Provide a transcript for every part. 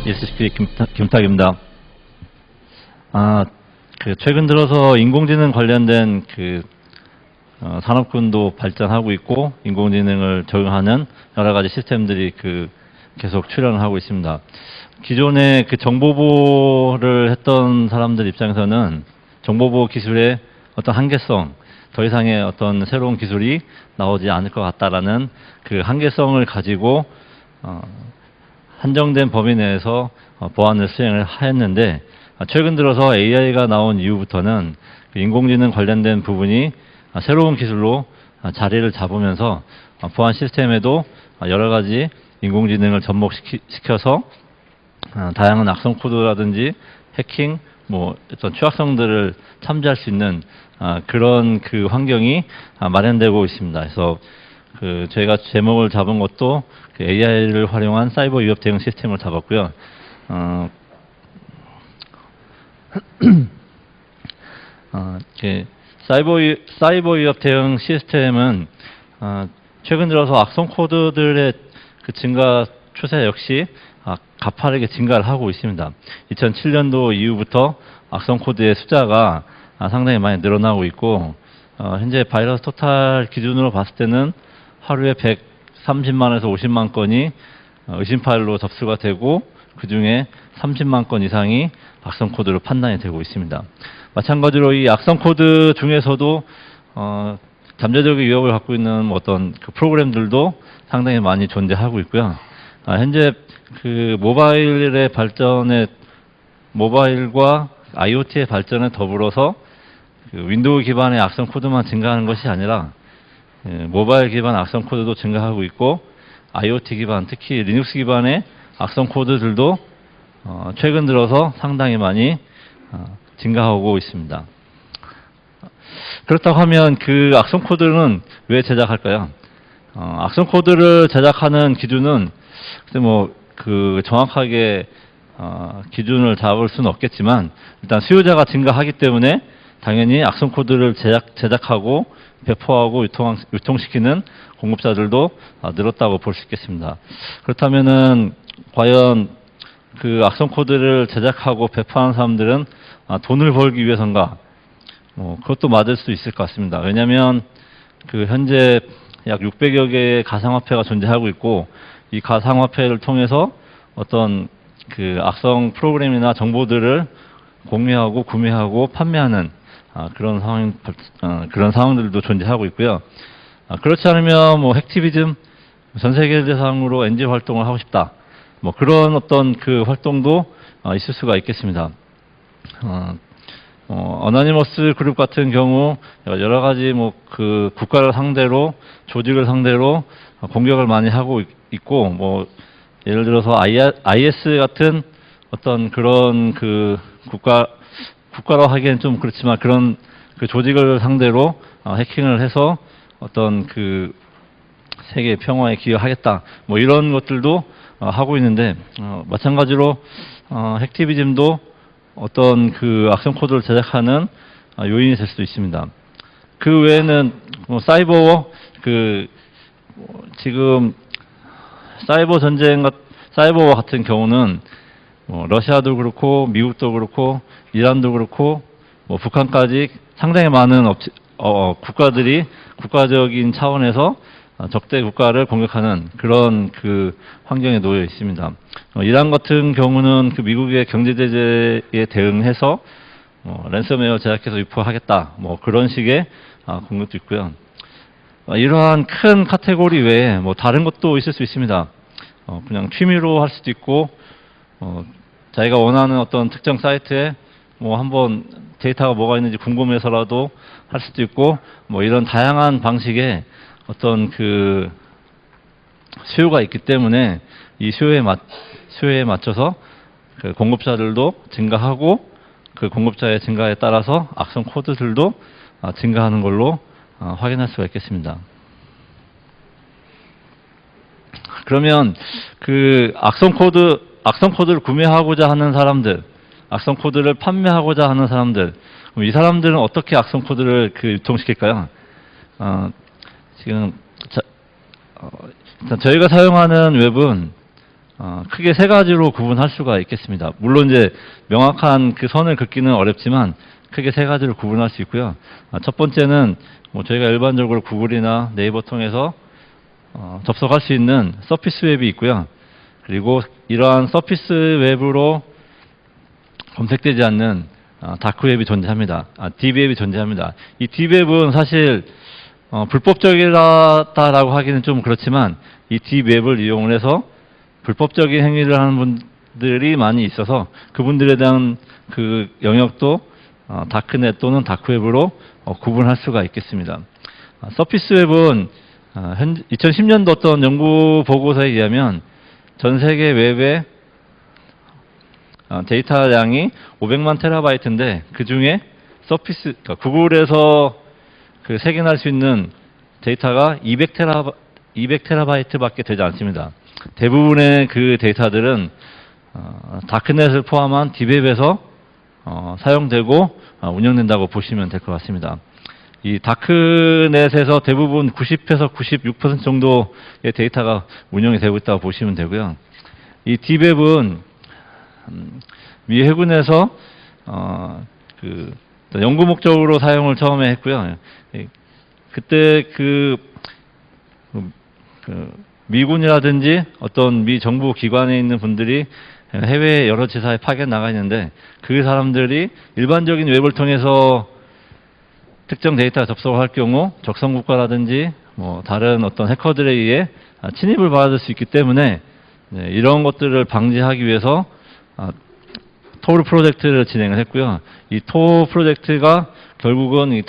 ESCP 김탁입니다. 최근 들어서 인공지능 관련된 산업군도 발전하고 있고, 인공지능을 적용하는 여러 가지 시스템들이 계속 출현을 하고 있습니다. 기존에 정보보호를 했던 사람들 입장에서는 정보보호 기술의 어떤 한계성, 더 이상의 어떤 새로운 기술이 나오지 않을 것 같다라는 한계성을 가지고 한정된 범위 내에서 보안을 수행을 하였는데, 최근 들어서 AI가 나온 이후부터는 인공지능 관련된 부분이 새로운 기술로 자리를 잡으면서 보안 시스템에도 여러 가지 인공지능을 접목시켜서 다양한 악성 코드라든지 해킹, 어떤 취약성들을 참조할 수 있는 그런 환경이 마련되고 있습니다. 그래서 저희가 제목을 잡은 것도 AI를 활용한 사이버 위협 대응 시스템을 잡았고요. 사이버 위협 대응 시스템은 최근 들어서 악성 코드들의 증가 추세 역시 가파르게 증가를 하고 있습니다. 2007년도 이후부터 악성 코드의 숫자가 상당히 많이 늘어나고 있고, 현재 바이러스 토탈 기준으로 봤을 때는 하루에 130만에서 50만 건이 의심 파일로 접수가 되고, 그 중에 30만 건 이상이 악성 코드로 판단이 되고 있습니다. 마찬가지로 이 악성 코드 중에서도 잠재적인 위협을 갖고 있는 어떤 프로그램들도 상당히 많이 존재하고 있고요. 현재 모바일과 IoT의 발전에 더불어서 윈도우 기반의 악성 코드만 증가하는 것이 아니라 모바일 기반 악성 코드도 증가하고 있고, IoT 기반, 특히 리눅스 기반의 악성 코드들도 최근 들어서 상당히 많이 증가하고 있습니다. 그렇다고 하면 악성 코드는 왜 제작할까요? 악성 코드를 제작하는 기준은 정확하게 기준을 잡을 수는 없겠지만, 일단 수요자가 증가하기 때문에 당연히 악성 코드를 제작하고 배포하고 유통시키는 공급자들도 늘었다고 볼 수 있겠습니다. 그렇다면은 과연 악성 코드를 제작하고 배포하는 사람들은 돈을 벌기 위해서인가? 그것도 맞을 수 있을 것 같습니다. 왜냐하면 현재 약 600여 개의 가상화폐가 존재하고 있고, 이 가상화폐를 통해서 어떤 악성 프로그램이나 정보들을 공유하고 구매하고 판매하는 그런 상황들도 존재하고 있고요. 그렇지 않으면 핵티비즘, 전 세계 대상으로 NG 활동을 하고 싶다, 그런 어떤 활동도 있을 수가 있겠습니다. 어나니머스 그룹 같은 경우 여러 가지 국가를 상대로, 조직을 상대로 공격을 많이 하고 있고, 예를 들어서 IS 같은 어떤 그런 국가로 하기엔 좀 그렇지만, 그런 조직을 상대로 해킹을 해서 어떤 세계 평화에 기여하겠다, 이런 것들도 하고 있는데, 마찬가지로 핵티비즘도 어떤 악성 코드를 제작하는 요인이 될 수도 있습니다. 그 외에는 지금 사이버 전쟁, 사이버와 같은 경우는 러시아도 그렇고 미국도 그렇고 이란도 그렇고 북한까지 상당히 많은 국가들이 국가적인 차원에서 적대 국가를 공격하는 그런 환경에 놓여 있습니다. 이란 같은 경우는 미국의 경제 제재에 대응해서 랜섬웨어 제작해서 유포하겠다, 그런 식의 공격도 있고요. 이러한 큰 카테고리 외에 다른 것도 있을 수 있습니다. 그냥 취미로 할 수도 있고, 자기가 원하는 어떤 특정 사이트에 한번 데이터가 뭐가 있는지 궁금해서라도 할 수도 있고, 이런 다양한 방식의 어떤 수요가 있기 때문에 이 수요에 맞춰서 공급자들도 증가하고, 공급자의 증가에 따라서 악성 코드들도 증가하는 걸로 확인할 수가 있겠습니다. 그러면 악성 코드를 구매하고자 하는 사람들, 악성 코드를 판매하고자 하는 사람들, 이 사람들은 어떻게 악성 코드를 유통시킬까요? 지금 일단 저희가 사용하는 웹은 크게 세 가지로 구분할 수가 있겠습니다. 물론 이제 명확한 그 선을 긋기는 어렵지만 크게 세 가지로 구분할 수 있고요. 첫 번째는 뭐 저희가 일반적으로 구글이나 네이버 통해서 접속할 수 있는 서피스 웹이 있고요. 그리고 이러한 서피스 웹으로 검색되지 않는 다크웹이 존재합니다. 딥웹이 존재합니다. 이 딥웹은 사실 불법적이다라고 하기는 좀 그렇지만 이 딥웹을 이용을 해서 불법적인 행위를 하는 분들이 많이 있어서 그분들에 대한 그 영역도 다크넷 또는 다크웹으로 구분할 수가 있겠습니다. 서피스 웹은 2010년도 어떤 연구 보고서에 의하면 전 세계 웹의 데이터량이 500만 테라바이트인데 그 중에 그러니까 구글에서 그 색인할 수 있는 데이터가 200테라바이트밖에 되지 않습니다. 대부분의 그 데이터들은 다크넷을 포함한 딥웹에서 사용되고 운영된다고 보시면 될 것 같습니다. 이 다크넷에서 대부분 90에서 96% 정도의 데이터가 운영이 되고 있다고 보시면 되고요. 이 딥웹은 미 해군에서 그 연구 목적으로 사용을 처음에 했고요. 그때 그 미군이라든지 어떤 미 정부 기관에 있는 분들이 해외 여러 지사에 파견 나가 있는데 그 사람들이 일반적인 웹을 통해서 특정 데이터 접속할 경우 적성국가라든지 뭐 다른 어떤 해커들에 의해 침입을 받을 수 있기 때문에 이런 것들을 방지하기 위해서 토르 프로젝트를 진행을 했고요. 이 토르 프로젝트가 결국은 이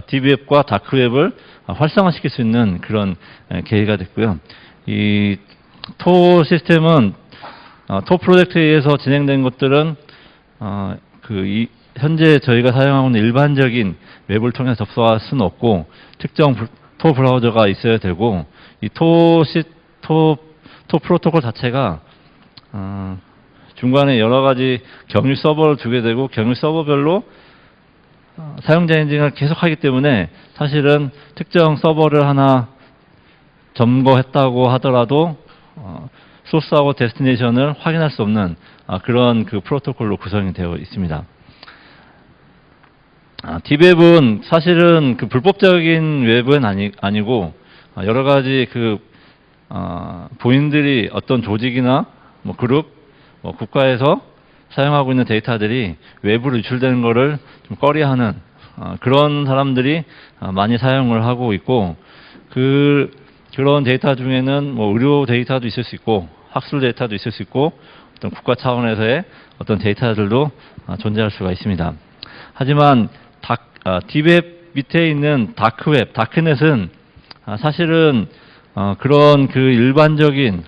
딥웹과 다크웹을 활성화시킬 수 있는 그런 계기가 됐고요. 이 토 시스템은 토 프로젝트에 의해서 진행된 것들은 현재 저희가 사용하고 있는 일반적인 웹을 통해서 접속할 수는 없고 특정 토 브라우저가 있어야 되고 이 토 프로토콜 자체가 중간에 여러 가지 경유 서버를 두게 되고 경유 서버별로 사용자 인증을 계속하기 때문에 사실은 특정 서버를 하나 점거했다고 하더라도 소스하고 데스티네이션을 확인할 수 없는 그런 그 프로토콜로 구성이 되어 있습니다. 딥웹은 사실은 그 불법적인 웹은 아니고 여러 가지 그 본인들이 어떤 조직이나 뭐 그룹, 뭐 국가에서 사용하고 있는 데이터들이 외부로 유출되는 것을 좀 꺼려하는 그런 사람들이 많이 사용을 하고 있고 그런 데이터 중에는 뭐 의료 데이터도 있을 수 있고 학술 데이터도 있을 수 있고 어떤 국가 차원에서의 어떤 데이터들도 존재할 수가 있습니다. 하지만 딥웹 밑에 있는 다크웹, 다크넷은 사실은 그런 그 일반적인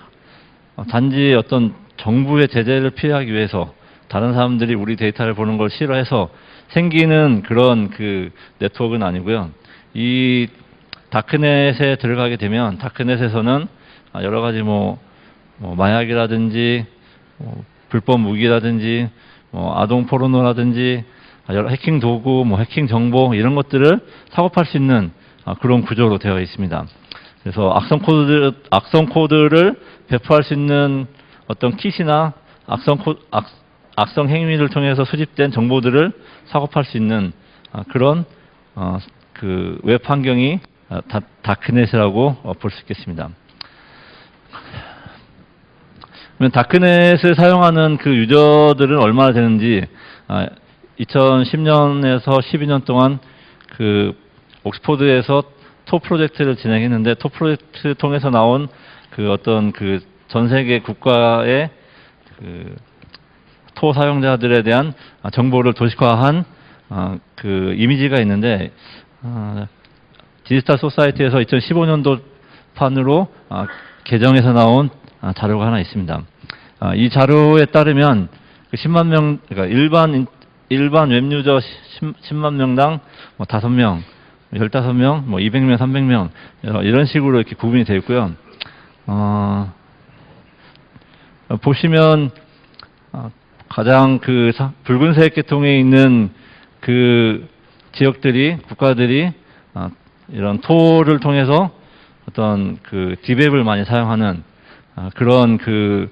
단지 어떤 정부의 제재를 피하기 위해서 다른 사람들이 우리 데이터를 보는 걸 싫어해서 생기는 그런 그 네트워크는 아니고요. 이 다크넷에 들어가게 되면 다크넷에서는 여러 가지 뭐 마약이라든지 불법 무기라든지 아동 포르노라든지 여러 해킹 도구, 해킹 정보 이런 것들을 사고팔 수 있는 그런 구조로 되어 있습니다. 그래서 악성 코드를 배포할 수 있는 어떤 킷이나 악성 행위를 통해서 수집된 정보들을 사고팔 수 있는 그런 그 웹 환경이 다크넷이라고 볼 수 있겠습니다. 그러면 다크넷을 사용하는 그 유저들은 얼마나 되는지 2010년에서 12년 동안 그 옥스포드에서 토 프로젝트를 진행했는데 토 프로젝트 통해서 나온 그 어떤 그 전 세계 국가의 그 토 사용자들에 대한 정보를 도식화한 그 이미지가 있는데 디지털 소사이티에서 2015년도 판으로 개정해서 나온 자료가 하나 있습니다. 이 자료에 따르면 10만 명, 그러니까 일반 웹 유저 10만 명당 5명, 15명, 200명, 300명 이런 식으로 이렇게 구분이 되어 있고요. 보시면 가장 그 붉은색 계통에 있는 그 지역들이 국가들이 이런 토를 통해서 어떤 그 딥웹을 많이 사용하는 그런 그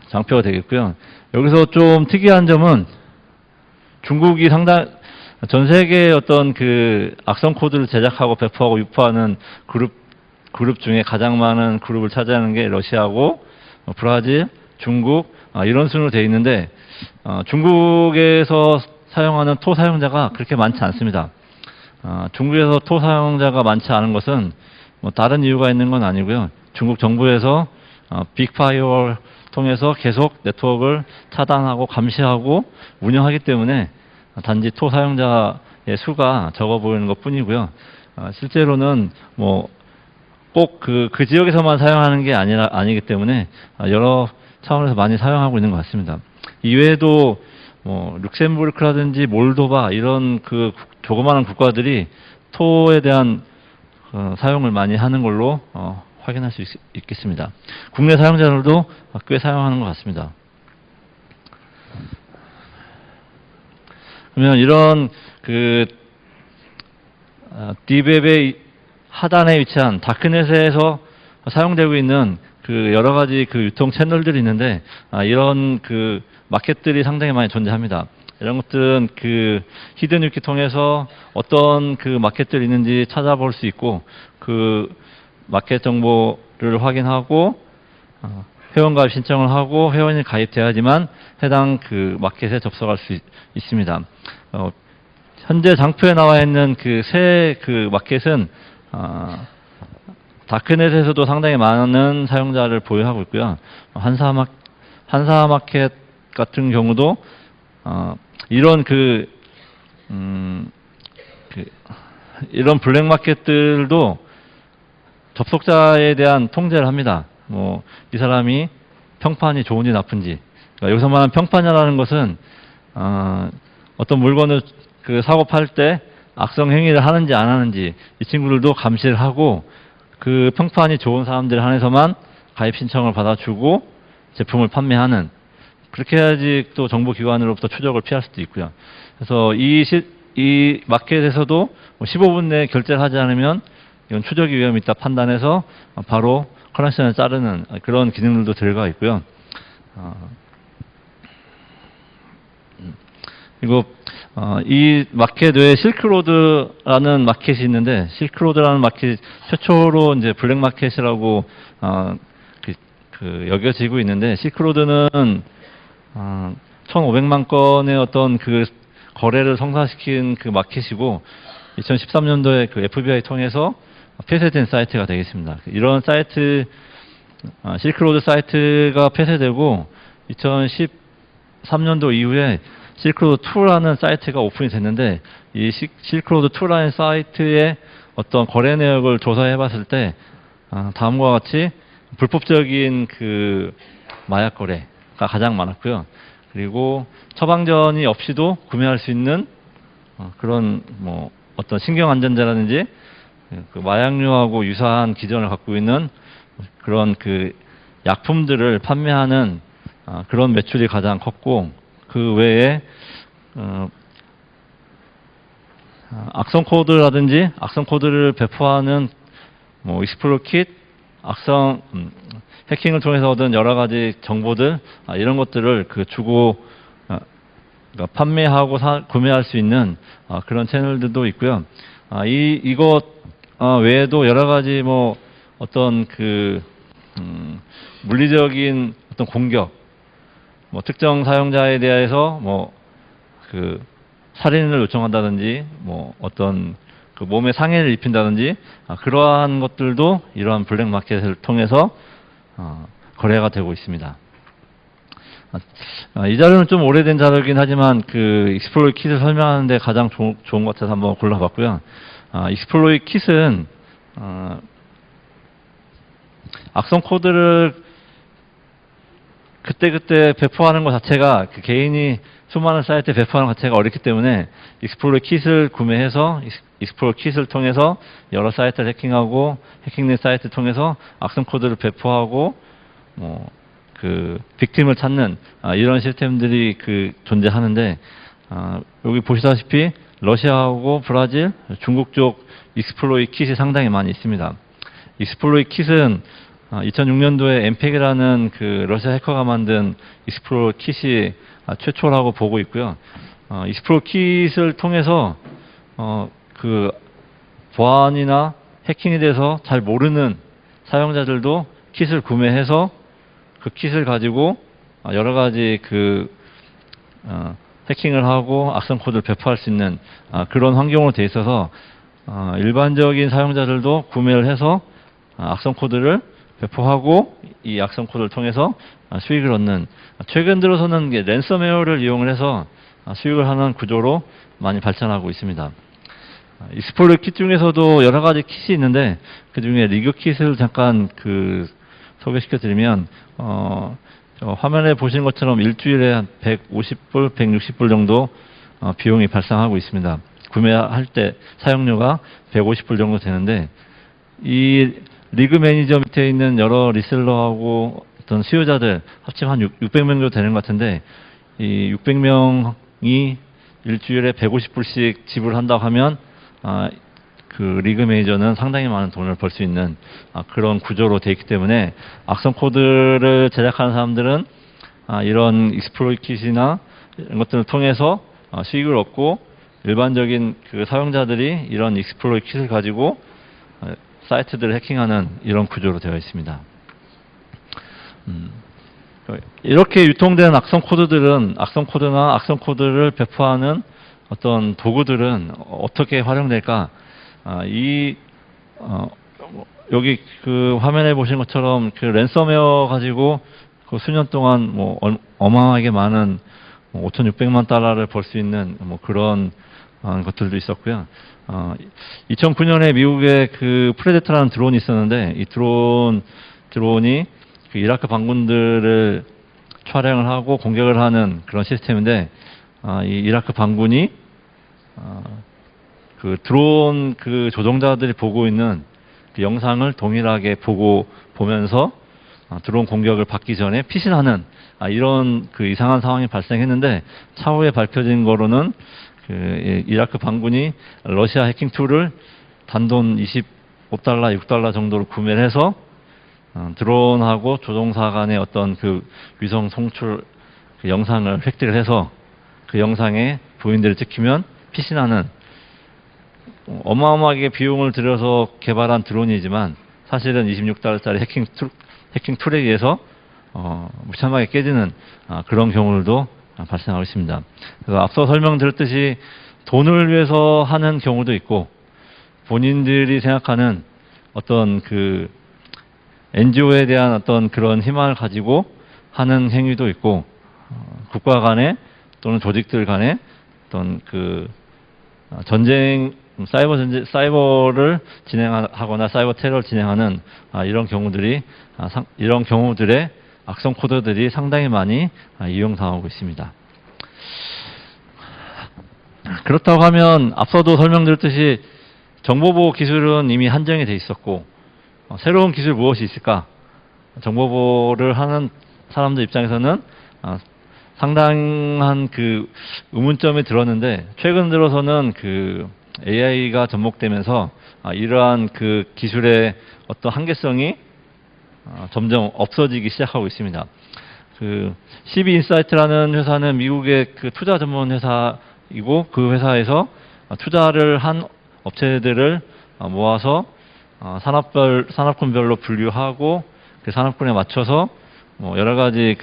장표가 되겠고요. 여기서 좀 특이한 점은 중국이 전 세계의 어떤 그 악성 코드를 제작하고 배포하고 유포하는 그룹 중에 가장 많은 그룹을 차지하는 게 러시아고 브라질, 중국 이런 순으로 되어 있는데 중국에서 사용하는 토 사용자가 그렇게 많지 않습니다. 중국에서 토 사용자가 많지 않은 것은 뭐 다른 이유가 있는 건 아니고요. 중국 정부에서 빅파이어를 통해서 계속 네트워크를 차단하고 감시하고 운영하기 때문에 단지 토 사용자의 수가 적어 보이는 것 뿐이고요. 실제로는 뭐 꼭 그 지역에서만 사용하는 게 아니기 때문에 여러 차원에서 많이 사용하고 있는 것 같습니다. 이외에도 뭐 룩셈부르크라든지 몰도바 이런 그 조그마한 국가들이 토에 대한 사용을 많이 하는 걸로 확인할 수 있겠습니다. 국내 사용자들도 꽤 사용하는 것 같습니다. 그러면 이런 그 디웹의 하단에 위치한 다크넷에서 사용되고 있는 그 여러 가지 그 유통 채널들이 있는데 이런 그 마켓들이 상당히 많이 존재합니다. 이런 것들은 그 히든 위키 통해서 어떤 그 마켓들이 있는지 찾아볼 수 있고 그 마켓 정보를 확인하고 회원가입 신청을 하고 회원이 가입돼야지만 해당 그 마켓에 접속할 수 있습니다. 현재 장표에 나와 있는 그 새 그 마켓은 다크넷에서도 상당히 많은 사용자를 보유하고 있고요. 한사마켓 같은 경우도 이런 이런 블랙 마켓들도 접속자에 대한 통제를 합니다. 뭐 이 사람이 평판이 좋은지 나쁜지. 그러니까 여기서 말하는 평판이라는 것은 어떤 물건을 그 사고 팔 때 악성 행위를 하는지 안 하는지 이 친구들도 감시를 하고 그 평판이 좋은 사람들 한해서만 가입 신청을 받아주고 제품을 판매하는, 그렇게 해야지 또 정보기관으로부터 추적을 피할 수도 있고요. 그래서 이 마켓에서도 15분 내에 결제를 하지 않으면 이건 추적이 위험이 있다 판단해서 바로 커넥션을 자르는 그런 기능들도 들어가 있고요. 그리고 이 마켓 외에 실크로드라는 마켓이 있는데, 실크로드라는 마켓 최초로 이제 블랙 마켓이라고 여겨지고 있는데, 실크로드는 1,500만 건의 어떤 그 거래를 성사시킨 그 마켓이고 2013년도에 그 FBI 통해서 폐쇄된 사이트가 되겠습니다. 이런 사이트, 실크로드 사이트가 폐쇄되고 2013년도 이후에 실크로드 2라는 사이트가 오픈이 됐는데, 이 실크로드 2라는 사이트의 어떤 거래 내역을 조사해 봤을 때 다음과 같이 불법적인 그 마약 거래가 가장 많았고요. 그리고 처방전이 없이도 구매할 수 있는 그런 뭐 어떤 신경안전제라든지 그 마약류하고 유사한 기전을 갖고 있는 그런 그 약품들을 판매하는 그런 매출이 가장 컸고, 그 외에 악성 코드라든지 악성 코드를 배포하는 뭐 익스플로이 킷, 악성 해킹을 통해서 얻은 여러 가지 정보들, 이런 것들을 그 주고 그러니까 판매하고 구매할 수 있는 그런 채널들도 있고요. 이것 외에도 여러 가지 뭐 어떤 그 물리적인 어떤 공격, 뭐 특정 사용자에 대해서 뭐 그 살인을 요청한다든지 뭐 어떤 그 몸에 상해를 입힌다든지 그러한 것들도 이러한 블랙 마켓을 통해서 거래가 되고 있습니다. 이 자료는 좀 오래된 자료이긴 하지만 그 익스플로이 킷을 설명하는데 가장 좋은 것 같아서 한번 골라봤고요. 익스플로이 킷은 악성 코드를 그때그때 배포하는 것 자체가 그 개인이 수많은 사이트에 배포하는 것 자체가 어렵기 때문에 익스플로이 킷을 구매해서 익스플로이 킷을 통해서 여러 사이트를 해킹하고 해킹된 사이트를 통해서 악성 코드를 배포하고 뭐 그 빅팀을 찾는 이런 시스템들이 그 존재하는데, 여기 보시다시피 러시아하고 브라질, 중국 쪽 익스플로이 킷이 상당히 많이 있습니다. 익스플로이 킷은 2006년도에 엠팩이라는 그 러시아 해커가 만든 익스플로러 킷이 최초라고 보고 있고요. 익스플로러 킷을 통해서 그 보안이나 해킹에 대해서 잘 모르는 사용자들도 킷을 구매해서 그 킷을 가지고 여러 가지 그 해킹을 하고 악성 코드를 배포할 수 있는 그런 환경으로 되어 있어서 일반적인 사용자들도 구매를 해서 악성 코드를 배포하고 이 악성 코드를 통해서 수익을 얻는, 최근 들어서는 랜섬웨어를 이용을 해서 수익을 하는 구조로 많이 발전하고 있습니다. 익스플로러 킷 중에서도 여러 가지 킷이 있는데 그 중에 리그 킷을 잠깐 소개시켜 드리면 화면에 보시는 것처럼 일주일에 한 150불, 160불 정도 비용이 발생하고 있습니다. 구매할 때 사용료가 150불 정도 되는데, 이 리그 매니저 밑에 있는 여러 리셀러하고 어떤 수요자들 합치면 한 600명 정도 되는 것 같은데, 이 600명이 일주일에 150불씩 지불한다고 하면 그 리그 매니저는 상당히 많은 돈을 벌 수 있는 그런 구조로 되어 있기 때문에, 악성 코드를 제작하는 사람들은 이런 익스플로이트 킷이나 이런 것들을 통해서 수익을 얻고, 일반적인 그 사용자들이 이런 익스플로이트 킷을 가지고 사이트들을 해킹하는 이런 구조로 되어 있습니다. 이렇게 유통된 악성 코드들은, 악성 코드나 악성 코드를 배포하는 어떤 도구들은 어떻게 활용될까? 여기 그 화면에 보신 것처럼 그 랜섬웨어 가지고 그 수년 동안 뭐 어마어마하게 많은 5,600만 달러를 벌 수 있는 뭐 그런 것들도 있었고요. 2009년에 미국에 그 프레데터라는 드론이 있었는데, 이 드론이 그 이라크 반군들을 촬영을 하고 공격을 하는 그런 시스템인데, 이 이라크 반군이 그 드론 그 조종자들이 보고 있는 그 영상을 동일하게 보면서 드론 공격을 받기 전에 피신하는 이런 그 이상한 상황이 발생했는데, 차후에 밝혀진 거로는 그 이라크 반군이 러시아 해킹 툴을 단돈 25달러, 6달러 정도로 구매를 해서 드론하고 조종사 간의 어떤 그 위성 송출 그 영상을 획득을 해서 그 영상에 부인들을 찍히면 피신하는, 어마어마하게 비용을 들여서 개발한 드론이지만 사실은 26달러짜리 해킹 툴에 의해서 무참하게 깨지는 그런 경우들도 발생하고 있습니다. 그래서 앞서 설명드렸듯이 돈을 위해서 하는 경우도 있고, 본인들이 생각하는 어떤 그 NGO에 대한 어떤 그런 희망을 가지고 하는 행위도 있고, 국가 간에 또는 조직들 간에 어떤 그 사이버를 진행하거나 사이버 테러를 진행하는 이런 경우들의 악성 코드들이 상당히 많이 이용당하고 있습니다. 그렇다고 하면 앞서도 설명드렸듯이 정보보호 기술은 이미 한정이 돼 있었고, 새로운 기술 무엇이 있을까? 정보보호를 하는 사람들 입장에서는 상당한 그 의문점이 들었는데, 최근 들어서는 그 AI가 접목되면서 이러한 그 기술의 어떤 한계성이 점점 없어지기 시작하고 있습니다. 그 CB인사이트라는 회사는 미국의 그 투자 전문 회사이고, 그 회사에서 투자를 한 업체들을 모아서 산업군별로 분류하고 그 산업군에 맞춰서 뭐 여러 가지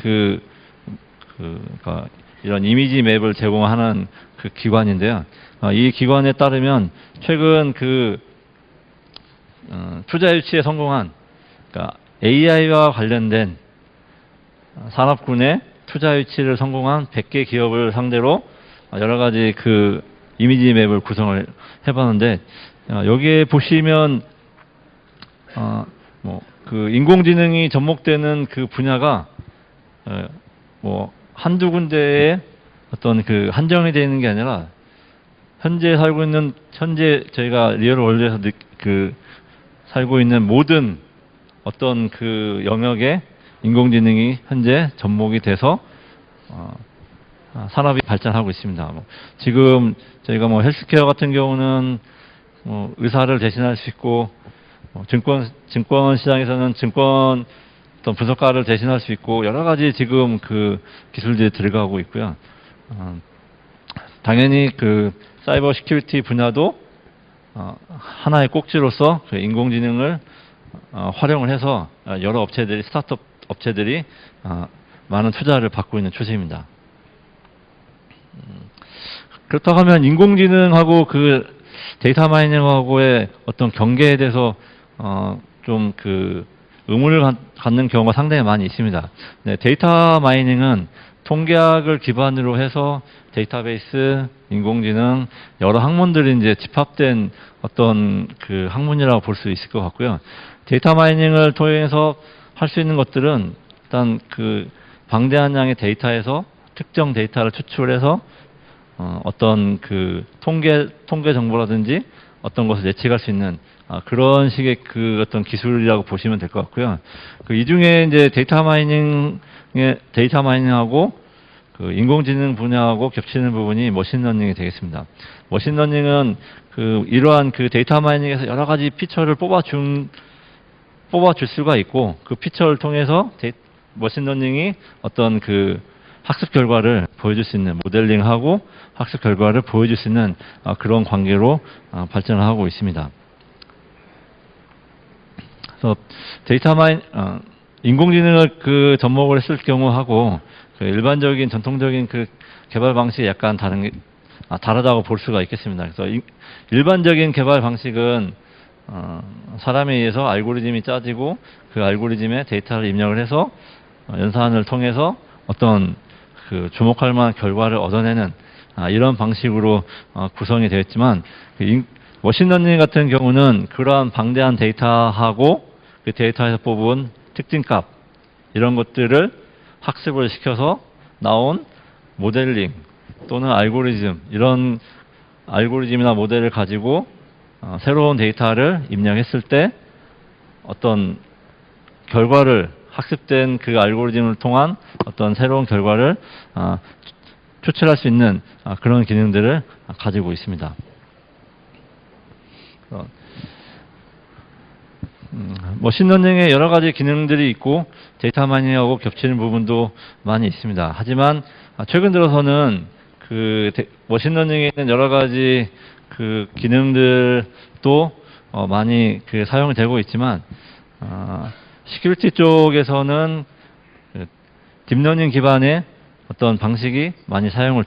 그러니까 이런 이미지 맵을 제공하는 그 기관인데요. 이 기관에 따르면 최근 그 투자 유치에 성공한, 그러니까 AI와 관련된 산업군의 투자 유치를 성공한 100개 기업을 상대로 여러 가지 그 이미지 맵을 구성을 해봤는데, 여기에 보시면 뭐 그 인공지능이 접목되는 그 분야가 뭐 한두 군데에 어떤 그 한정이 되어 있는 게 아니라, 현재 저희가 리얼월드에서 살고 있는 모든 어떤 그 영역에 인공지능이 현재 접목이 돼서 산업이 발전하고 있습니다. 지금 저희가 뭐 헬스케어 같은 경우는 의사를 대신할 수 있고, 증권 시장에서는 증권 어떤 분석가를 대신할 수 있고 여러 가지 지금 그 기술들이 들어가고 있고요. 당연히 그 사이버 시큐리티 분야도 하나의 꼭지로서 그 인공지능을 활용을 해서 여러 업체들이 스타트업 업체들이 많은 투자를 받고 있는 추세입니다. 그렇다고 하면 인공지능하고 그 데이터 마이닝하고의 어떤 경계에 대해서 좀 그 의문을 갖는 경우가 상당히 많이 있습니다. 네, 데이터 마이닝은 통계학을 기반으로 해서 데이터베이스, 인공지능 여러 학문들이 이제 집합된 어떤 그 학문이라고 볼 수 있을 것 같고요. 데이터 마이닝을 통해서 할 수 있는 것들은 일단 그 방대한 양의 데이터에서 특정 데이터를 추출해서 어떤 그 통계 정보라든지 어떤 것을 예측할 수 있는 그런 식의 그 어떤 기술이라고 보시면 될 것 같고요. 이 중에 이제 데이터 마이닝하고 그 인공지능 분야하고 겹치는 부분이 머신러닝이 되겠습니다. 머신러닝은 그 이러한 그 데이터 마이닝에서 여러 가지 피처를 뽑아줄 수가 있고 그 피처를 통해서 머신러닝이 어떤 그 학습 결과를 보여줄 수 있는 모델링하고 학습 결과를 보여줄 수 있는 그런 관계로 발전을 하고 있습니다. 그래서 인공지능을 그 접목을 했을 경우하고 그 일반적인 전통적인 그 개발 방식이 약간 다르다고 볼 수가 있겠습니다. 그래서 일반적인 개발 방식은 사람에 의해서 알고리즘이 짜지고 그 알고리즘에 데이터를 입력을 해서 연산을 통해서 어떤 그 주목할 만한 결과를 얻어내는 이런 방식으로 구성이 되어 있지만 머신러닝 같은 경우는 그러한 방대한 데이터하고 그 데이터에서 뽑은 특징값 이런 것들을 학습을 시켜서 나온 모델링 또는 알고리즘 이런 알고리즘이나 모델을 가지고 새로운 데이터를 입력했을 때 어떤 결과를 학습된 그 알고리즘을 통한 어떤 새로운 결과를 추출할 수 있는 그런 기능들을 가지고 있습니다. 머신러닝에 여러 가지 기능들이 있고 데이터 마이닝하고 겹치는 부분도 많이 있습니다. 하지만 최근 들어서는 그 머신러닝에 있는 여러 가지 그 기능들도 많이 그 사용이 되고 있지만 시큐리티 쪽에서는 딥러닝 기반의 어떤 방식이 많이 사용이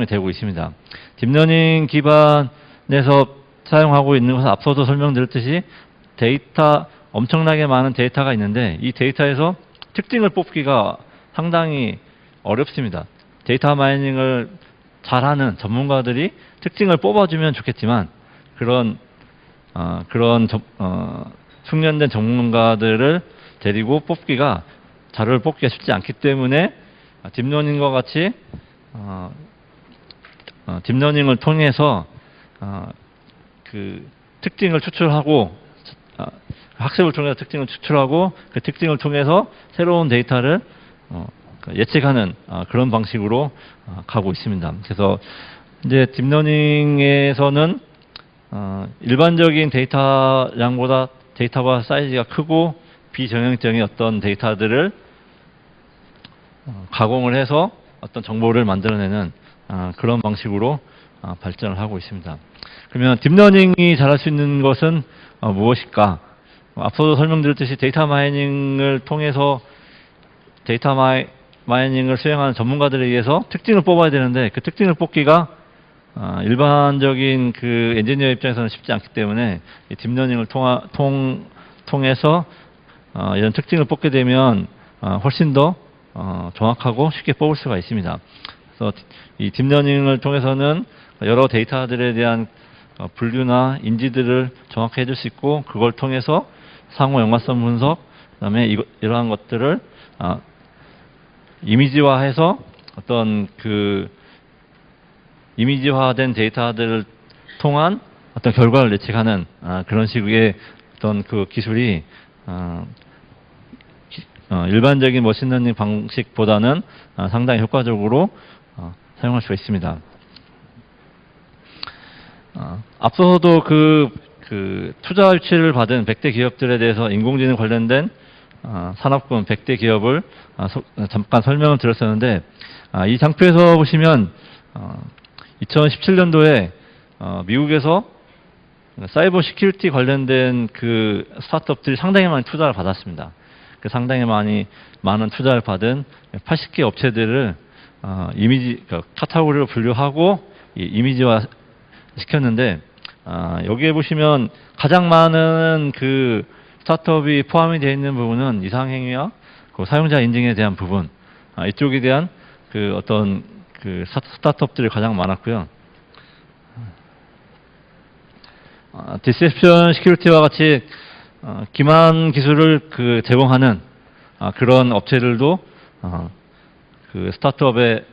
되고 있습니다. 딥러닝 기반에서 사용하고 있는 것은 앞서도 설명드렸듯이 엄청나게 많은 데이터가 있는데 이 데이터에서 특징을 뽑기가 상당히 어렵습니다. 데이터 마이닝을 잘하는 전문가들이 특징을 뽑아주면 좋겠지만 그런 숙련된 전문가들을 데리고 자료를 뽑기가 쉽지 않기 때문에 딥러닝과 같이 딥러닝을 통해서 그 특징을 추출하고 학습을 통해서 특징을 추출하고 그 특징을 통해서 새로운 데이터를 예측하는 그런 방식으로 가고 있습니다. 그래서 이제 딥러닝에서는 일반적인 데이터량보다 데이터가 사이즈가 크고 비정형적인 어떤 데이터들을 가공을 해서 어떤 정보를 만들어내는 그런 방식으로 발전을 하고 있습니다. 그러면 딥러닝이 잘할 수 있는 것은 무엇일까? 앞서도 설명드렸듯이 데이터 마이닝을 통해서 데이터 마이닝을 수행하는 전문가들에 의해서 특징을 뽑아야 되는데 그 특징을 뽑기가 일반적인 그 엔지니어 입장에서는 쉽지 않기 때문에 이 딥러닝을 통해서 이런 특징을 뽑게 되면 훨씬 더 정확하고 쉽게 뽑을 수가 있습니다. 그래서 이 딥러닝을 통해서는 여러 데이터들에 대한 분류나 인지들을 정확히 해줄 수 있고 그걸 통해서 상호 연관성 분석, 그다음에 이러한 것들을 이미지화해서 어떤 그 이미지화된 데이터들을 통한 어떤 결과를 예측하는 그런 식의 어떤 그 기술이 일반적인 머신러닝 방식보다는 상당히 효과적으로 사용할 수가 있습니다. 앞서서도 그 그 투자 유치를 받은 100대 기업들에 대해서 인공지능 관련된 산업군 100대 기업을 잠깐 설명을 드렸었는데, 이 장표에서 보시면 2017년도에 미국에서 사이버 시큐리티 관련된 그 스타트업들이 상당히 많이 투자를 받았습니다. 그 상당히 많은 투자를 받은 80개 업체들을 이미지 카테고리로 분류하고 이미지화 시켰는데, 여기에 보시면 가장 많은 그 스타트업이 포함이 되어 있는 부분은 이상행위와 그 사용자 인증에 대한 부분, 이쪽에 대한 그 어떤 그 스타트업들이 가장 많았고요. 디셉션 시큐리티와 같이 기만 기술을 그 제공하는 그런 업체들도 그 스타트업에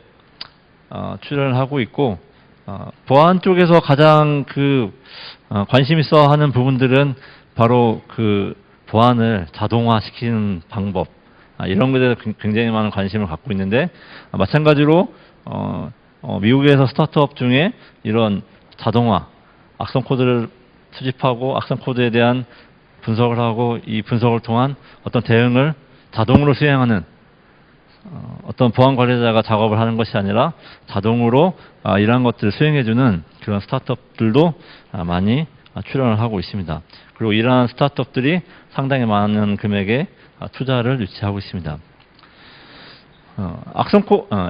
출연을 하고 있고, 보안 쪽에서 가장 그 관심 있어 하는 부분들은 바로 그 보안을 자동화시키는 방법, 이런 것에 대해서 굉장히 많은 관심을 갖고 있는데, 마찬가지로 미국에서 스타트업 중에 이런 자동화, 악성 코드를 수집하고 악성 코드에 대한 분석을 하고, 이 분석을 통한 어떤 대응을 자동으로 수행하는 어떤 보안 관리자가 작업을 하는 것이 아니라 자동으로 이러한 것들을 수행해주는 그런 스타트업들도 많이 출연을 하고 있습니다. 그리고 이러한 스타트업들이 상당히 많은 금액의 투자를 유치하고 있습니다.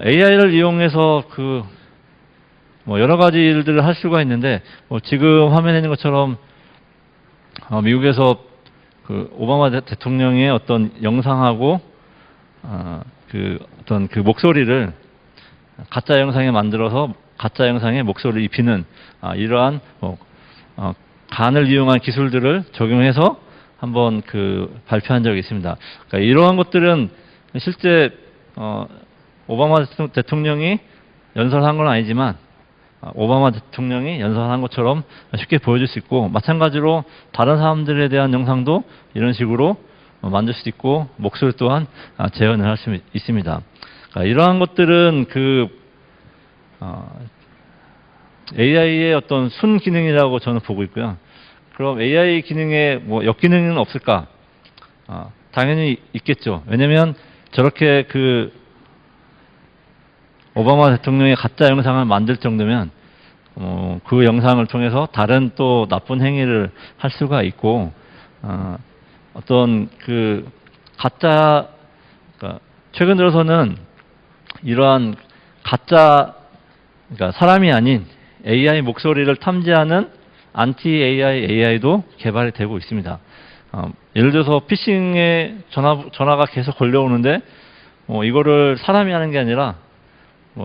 AI를 이용해서 그 뭐 여러 가지 일들을 할 수가 있는데, 지금 화면에 있는 것처럼 미국에서 그 오바마 대통령의 어떤 영상하고 그 어떤 그 목소리를 가짜 영상에 만들어서 가짜 영상에 목소리를 입히는 이러한 간을 이용한 기술들을 적용해서 한번 그 발표한 적이 있습니다. 그러니까 이러한 것들은 실제 오바마 대통령이 연설한 건 아니지만 오바마 대통령이 연설한 것처럼 쉽게 보여줄 수 있고, 마찬가지로 다른 사람들에 대한 영상도 이런 식으로 만들 수 있고, 목소리 또한 재현을 할 수 있습니다. 그러니까 이러한 것들은 그 AI의 어떤 순 기능이라고 저는 보고 있고요. 그럼 AI 기능에 뭐 역기능은 없을까? 당연히 있겠죠. 왜냐면 저렇게 그 오바마 대통령의 가짜 영상을 만들 정도면 그 영상을 통해서 다른 또 나쁜 행위를 할 수가 있고, 어떤 그 가짜, 그러니까 최근 들어서는 이러한 가짜, 그러니까 사람이 아닌 AI 목소리를 탐지하는 안티 AI도 개발이 되고 있습니다. 예를 들어서 피싱에 전화가 계속 걸려오는데 이거를 사람이 하는 게 아니라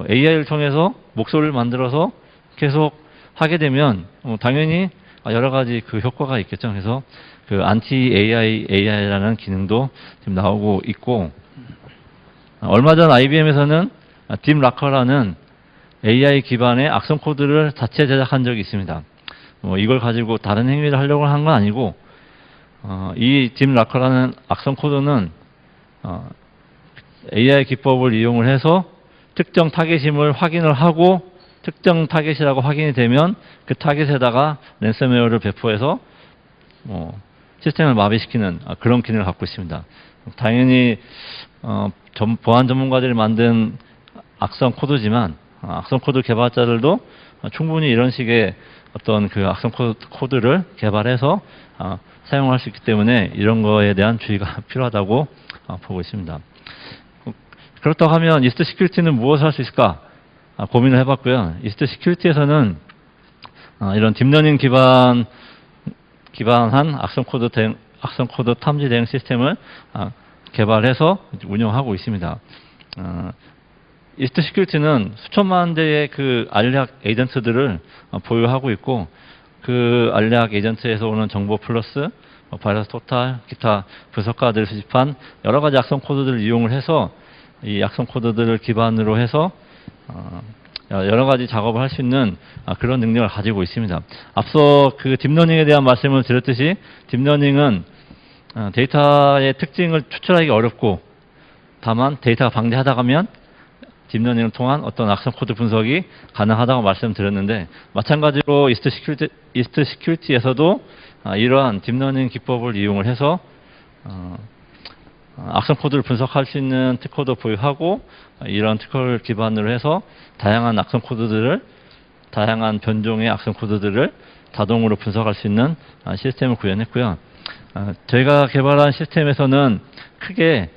AI를 통해서 목소리를 만들어서 계속 하게 되면 당연히 여러 가지 그 효과가 있겠죠. 그래서 그 안티 AI라는 기능도 지금 나오고 있고, 얼마 전 IBM에서는 딥라커라는 AI 기반의 악성 코드를 자체 제작한 적이 있습니다. 이걸 가지고 다른 행위를 하려고 한 건 아니고, 이 딥라커라는 악성 코드는 AI 기법을 이용을 해서 특정 타겟임을 확인을 하고, 특정 타겟이라고 확인이 되면 그 타겟에다가 랜섬웨어를 배포해서 시스템을 마비시키는 그런 기능을 갖고 있습니다. 당연히 보안 전문가들이 만든 악성 코드지만 악성 코드 개발자들도 충분히 이런 식의 어떤 그 악성 코드를 개발해서 사용할 수 있기 때문에 이런 거에 대한 주의가 필요하다고 보고 있습니다. 그렇다고 하면 이스트 시큐리티는 무엇을 할 수 있을까 고민을 해봤고요. 이스트 시큐리티에서는 이런 딥러닝 기반한 악성 코드 탐지 대응 시스템을 개발해서 운영하고 있습니다. 이스트 시큐리티는 수천만 대의 그 알약 에이전트들을 보유하고 있고, 그 알약 에이전트에서 오는 정보 플러스 바이러스 토탈, 기타 분석가들을 수집한 여러 가지 악성 코드들을 이용을 해서 이 악성 코드들을 기반으로 해서 여러 가지 작업을 할 수 있는 그런 능력을 가지고 있습니다. 앞서 그 딥러닝에 대한 말씀을 드렸듯이 딥러닝은 데이터의 특징을 추출하기 어렵고, 다만 데이터가 방대하다 가면 딥러닝을 통한 어떤 악성 코드 분석이 가능하다고 말씀드렸는데, 마찬가지로 이스트 시큐리티에서도 이러한 딥러닝 기법을 이용을 해서 악성 코드를 분석할 수 있는 특허도 보유하고, 이런 특허를 기반으로 해서 다양한 변종의 악성 코드들을 자동으로 분석할 수 있는 시스템을 구현했고요. 저희가 개발한 시스템에서는 크게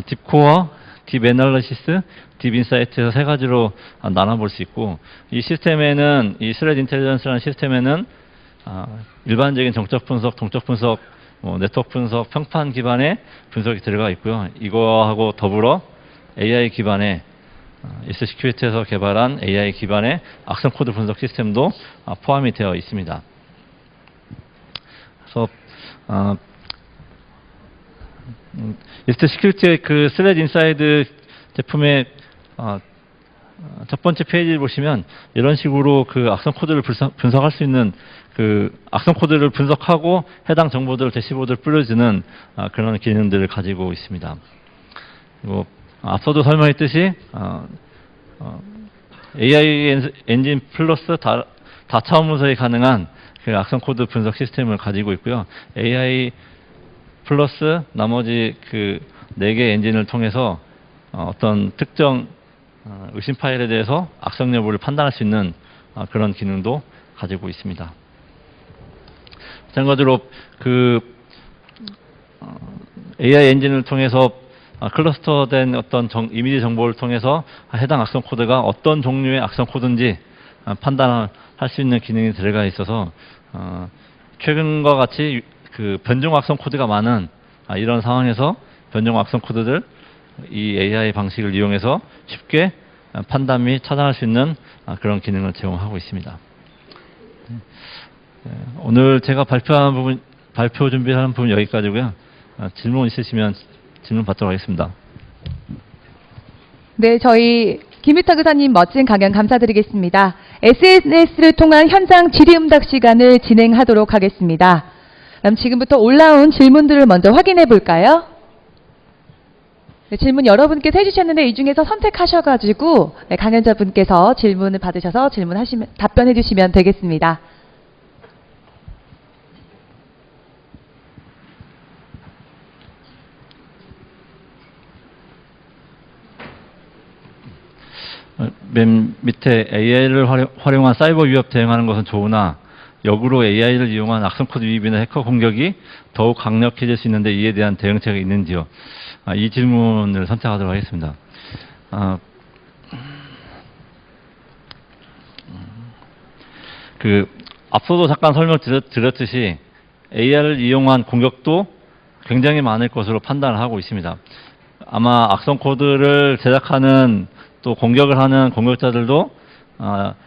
딥코어, 딥애널리시스, 딥인사이트에서 세 가지로 나눠볼 수 있고, 이 시스템에는, 이 스레드 인텔리전스라는 시스템에는 일반적인 정적 분석, 동적 분석, 네트워크 분석, 평판 기반의 분석이 들어가 있고요. 이거하고 더불어 AI 기반의 이스트 시큐리티에서 개발한 AI 기반의 악성 코드 분석 시스템도 포함이 되어 있습니다. 그래서 이스트 시큐리티의 그 스레드 인사이드 제품의 첫 번째 페이지를 보시면 이런 식으로 그 악성 코드를 분석할 수 있는, 그 악성 코드를 분석하고 해당 정보들을 대시보드를 뿌려주는 그런 기능들을 가지고 있습니다. 그리고 앞서도 설명했듯이 AI 엔진 플러스 다차원 분석이 가능한 그 악성 코드 분석 시스템을 가지고 있고요. AI 플러스 나머지 그 4개 엔진을 통해서 어떤 특정 의심 파일에 대해서 악성 여부를 판단할 수 있는 그런 기능도 가지고 있습니다. 마찬가지로 그 AI 엔진을 통해서 클러스터된 어떤 이미지 정보를 통해서 해당 악성 코드가 어떤 종류의 악성 코드인지 판단할 수 있는 기능이 들어가 있어서 최근과 같이 그 변종 악성 코드가 많은 이런 상황에서 변종 악성 코드들 이 AI 방식을 이용해서 쉽게 판단 및 차단할 수 있는 그런 기능을 제공하고 있습니다. 오늘 제가 발표 준비하는 부분 여기까지고요. 질문 있으시면 질문 받도록 하겠습니다. 네, 저희 김유타 교사님 멋진 강연 감사드리겠습니다. SNS를 통한 현장 질의응답 시간을 진행하도록 하겠습니다. 그럼 지금부터 올라온 질문들을 먼저 확인해 볼까요? 네, 질문 여러분께서 해주셨는데 이 중에서 선택하셔가지고 강연자분께서 질문을 받으셔서 답변해 주시면 되겠습니다. 맨 밑에 AI를 활용한 사이버 위협 대응하는 것은 좋으나 역으로 AI를 이용한 악성 코드 유입이나 해커 공격이 더욱 강력해질 수 있는데 이에 대한 대응책이 있는지요? 이 질문을 선택하도록 하겠습니다. 앞서도 잠깐 설명드렸듯이 AI를 이용한 공격도 굉장히 많을 것으로 판단을 하고 있습니다. 아마 악성 코드를 제작하는 또 공격을 하는 공격자들도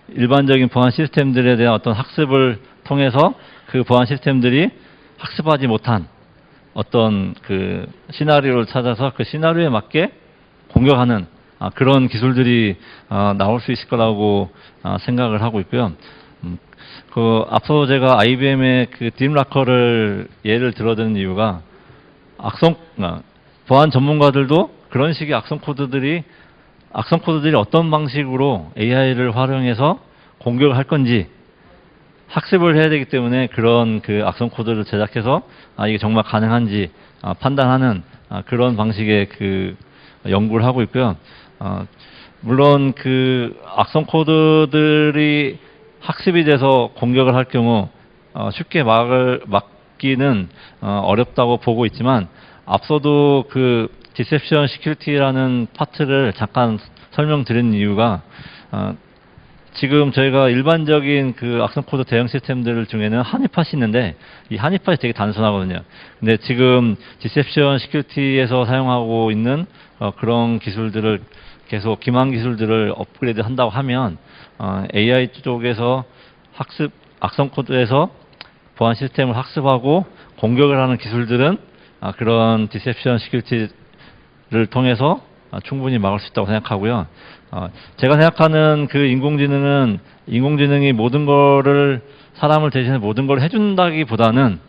일반적인 보안 시스템들에 대한 어떤 학습을 통해서 그 보안 시스템들이 학습하지 못한 어떤 그 시나리오를 찾아서 그 시나리오에 맞게 공격하는 그런 기술들이 나올 수 있을 거라고 생각을 하고 있고요. 앞서 제가 IBM의 그 딥라커를 예를 들어드는 이유가 보안 전문가들도 그런 식의 악성 코드들이 어떤 방식으로 AI를 활용해서 공격을 할 건지 학습을 해야 되기 때문에 그런 그 악성 코드를 제작해서 이게 정말 가능한지 판단하는 그런 방식의 그 연구를 하고 있고요. 물론 그 악성 코드들이 학습이 돼서 공격을 할 경우 쉽게 막기는 어렵다고 보고 있지만, 앞서도 그 디셉션 시큐리티라는 파트를 잠깐 설명드린 이유가 지금 저희가 일반적인 그 악성 코드 대응 시스템들 중에는 하니팟이 있는데 이 하니팟이 되게 단순하거든요. 근데 지금 디셉션 시큐리티에서 사용하고 있는 그런 기술들을 계속 기만 기술들을 업그레이드 한다고 하면 AI 쪽에서 악성 코드에서 보안 시스템을 학습하고 공격을 하는 기술들은 그런 디셉션 시큐리티를 통해서 충분히 막을 수 있다고 생각하고요. 제가 생각하는 그 인공지능이 사람을 대신해 모든 걸 해준다기보다는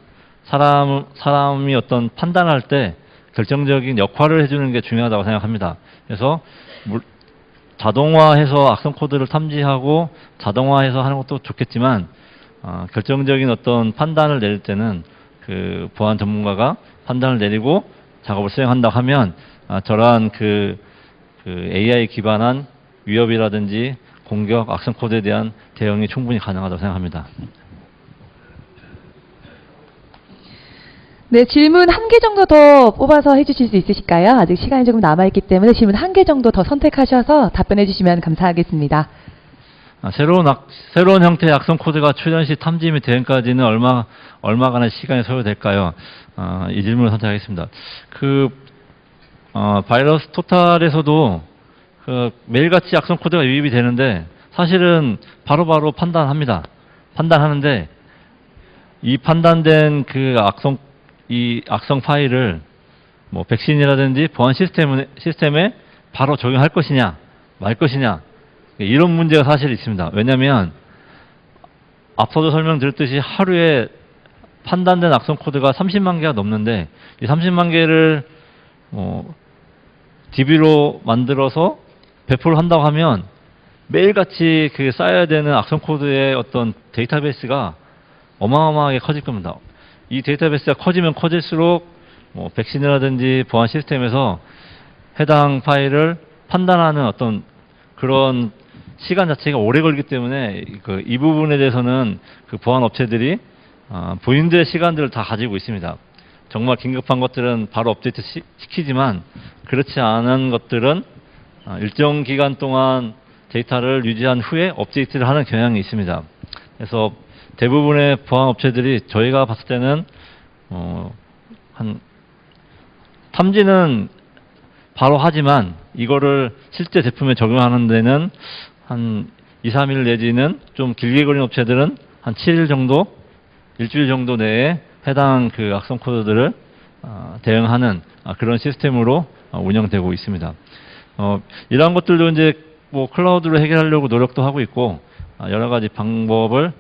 사람이 어떤 판단할 때 결정적인 역할을 해주는 게 중요하다고 생각합니다. 그래서 자동화해서 악성 코드를 탐지하고 자동화해서 하는 것도 좋겠지만 결정적인 어떤 판단을 내릴 때는 그 보안 전문가가 판단을 내리고 작업을 수행한다고 하면 저러한 그 AI 기반한 위협이라든지 공격, 악성 코드에 대한 대응이 충분히 가능하다고 생각합니다. 네, 질문 한 개 정도 더 뽑아서 해주실 수 있으실까요? 아직 시간이 조금 남아있기 때문에 질문 한 개 정도 더 선택하셔서 답변해 주시면 감사하겠습니다. 새로운 형태의 악성 코드가 출현 시 탐지 및 대응까지는 얼마간의 시간이 소요될까요? 이 질문을 선택하겠습니다. 바이러스 토탈에서도 매일같이 악성 코드가 유입이 되는데 사실은 바로바로 판단하는데 이 판단된 이 악성 파일을 뭐 백신이라든지 보안 시스템에 바로 적용할 것이냐 말 것이냐 이런 문제가 사실 있습니다. 왜냐하면 앞서도 설명드렸듯이 하루에 판단된 악성 코드가 30만 개가 넘는데 이 30만 개를 DB로 만들어서 배포를 한다고 하면 매일같이 쌓여야 되는 악성 코드의 어떤 데이터베이스가 어마어마하게 커질 겁니다. 이 데이터베이스가 커지면 커질수록 백신이라든지 보안 시스템에서 해당 파일을 판단하는 어떤 그런 시간 자체가 오래 걸리기 때문에 이 부분에 대해서는 보안 업체들이 본인들의 시간들을 다 가지고 있습니다. 정말 긴급한 것들은 바로 업데이트 시키지만 그렇지 않은 것들은 일정 기간 동안 데이터를 유지한 후에 업데이트를 하는 경향이 있습니다. 그래서 대부분의 보안 업체들이 저희가 봤을 때는 탐지는 바로 하지만 이거를 실제 제품에 적용하는 데는 한 2, 3일 내지는 좀 길게 걸린 업체들은 한 7일 정도, 일주일 정도 내에 해당 악성 코드들을 대응하는 그런 시스템으로 운영되고 있습니다. 이러한 것들도 이제 클라우드로 해결하려고 노력도 하고 있고 여러 가지 방법을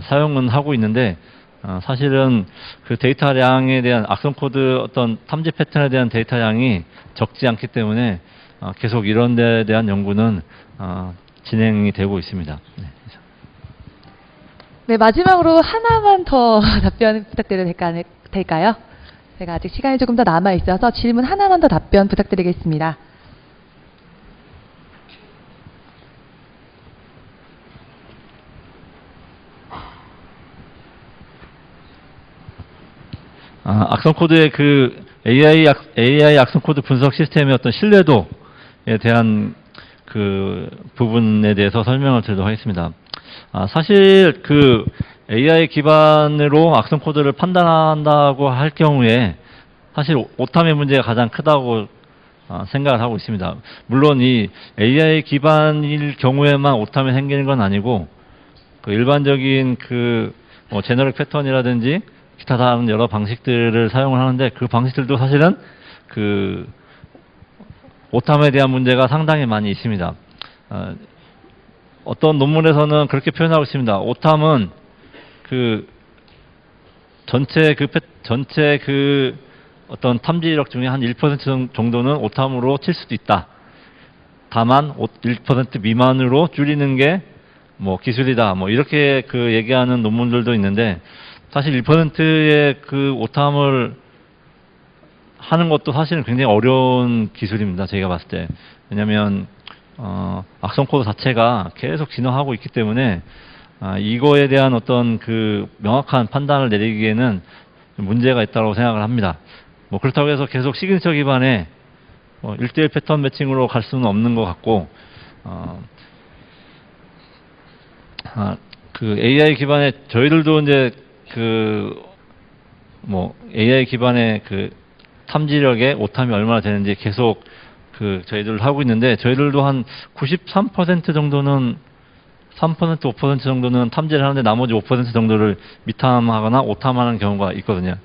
사용은 하고 있는데 사실은 데이터량에 대한 악성 코드 어떤 탐지 패턴에 대한 데이터량이 적지 않기 때문에 계속 이런 데에 대한 연구는 진행이 되고 있습니다. 네, 마지막으로 하나만 더 답변 부탁드려도 될까요? 제가 아직 시간이 조금 더 남아 있어서 질문 하나만 더 답변 부탁드리겠습니다. 악성 코드의 AI 악성 코드 분석 시스템의 어떤 신뢰도에 대한 부분에 대해서 설명을 드리도록 하겠습니다. 사실 AI 기반으로 악성 코드를 판단한다고 할 경우에 사실 오탐의 문제가 가장 크다고 생각을 하고 있습니다. 물론 이 AI 기반일 경우에만 오탐이 생기는 건 아니고 일반적인 제너럴 패턴이라든지 기타 다른 여러 방식들을 사용을 하는데 그 방식들도 사실은 오탐에 대한 문제가 상당히 많이 있습니다. 어떤 논문에서는 그렇게 표현하고 있습니다. 오탐은 전체 어떤 탐지력 중에 한 1% 정도는 오탐으로 칠 수도 있다. 다만 1% 미만으로 줄이는 게 기술이다. 이렇게 얘기하는 논문들도 있는데 사실 1%의 오탐을 하는 것도 사실은 굉장히 어려운 기술입니다. 제가 봤을 때. 왜냐하면 악성 코드 자체가 계속 진화하고 있기 때문에 이거에 대한 어떤 명확한 판단을 내리기에는 문제가 있다고 생각을 합니다. 그렇다고 해서 계속 시그니처 기반의 1대1 패턴 매칭으로 갈 수는 없는 것 같고 AI 기반의 저희들도 이제 AI 기반의 탐지력의 오탐이 얼마나 되는지 계속 저희들 하고 있는데 저희들도 한 93% 정도는 3%, 5% 정도는 탐지를 하는데 나머지 5% 정도를 미탐하거나 오탐하는 경우가 있거든요.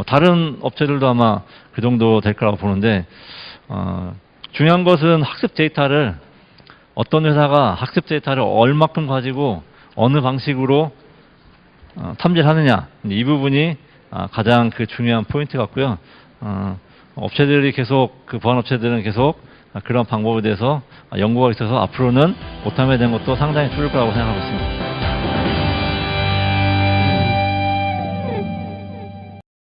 다른 업체들도 아마 그 정도 될 거라고 보는데 중요한 것은 학습 데이터를 어떤 회사가 학습 데이터를 얼마큼 가지고 어느 방식으로 탐지를 하느냐 이 부분이 가장 중요한 포인트 같고요. 업체들이 계속 그 보안 업체들은 계속 그런 방법에 대해서 연구가 있어서 앞으로는 오타에 대한 것도 상당히 줄을 거라고 생각하고 있습니다.